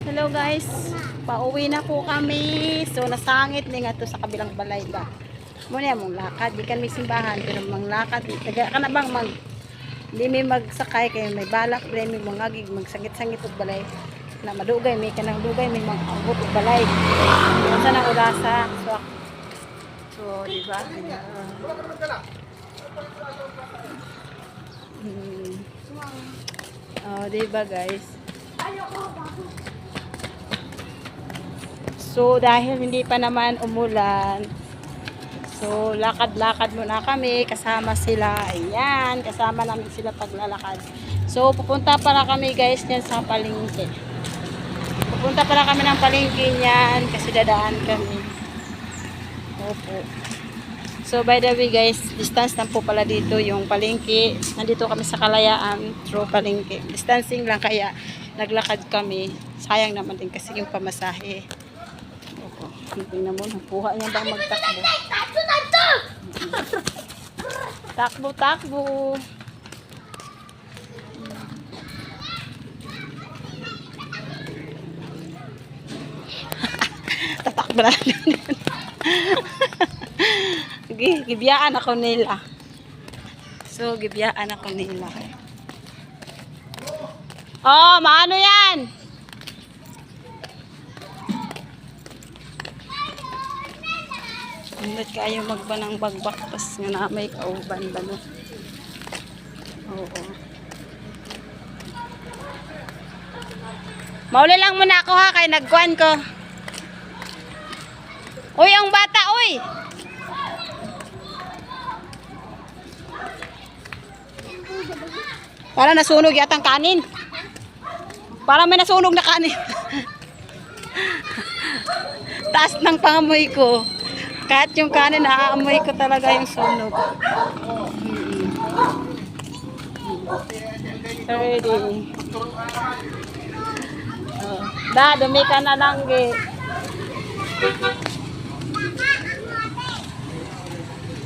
Hello guys, pauwi na po kami. So nasangit ni nga to sa kabilang balay ba. Muna mong lakad, di kan may simbahan pero mang lakad. Taga ka na bang mag di may magsakay kay may balak pre may mangagig magsangit-sangit og balay. Na madugay may kanang dugay may mag-abot og balay. Unsa na ulasa. So di ba? Oh, di ba guys? So, dahil hindi pa naman umulan, so, lakad-lakad muna kami, kasama sila, ayan, kasama namin sila paglalakad. So, pupunta pala kami guys niyan sa palengke. Pupunta pala kami ng palengke niyan, kasi dadaan kami. Opo. So, by the way guys, distance lang po pala dito yung palengke. Nandito kami sa Kalayaan, through palengke. Distancing lang kaya naglakad kami. Sayang naman din kasi yung pamasahe. Tingnan mo, nakuha niya ba magtakbo? Takbo, takbo. Tatakbo na lang. Gibiyaan ako nila. So, gibiyaan ako nila. Oh, maano yan? Hindi kayo magbanang bagbak pas nga na may kauban ba no? Oo. Mauli lang muna ako ha kay nagkuan ko. Uy, ang bata, uy. Para nasunog yatang kanin. Para may nasunog na kanin. Taas ng pangamoy ko. Kahit yung kanin, naaamoy ko talaga yung sunog. Ready. Da, dumi ka na lang,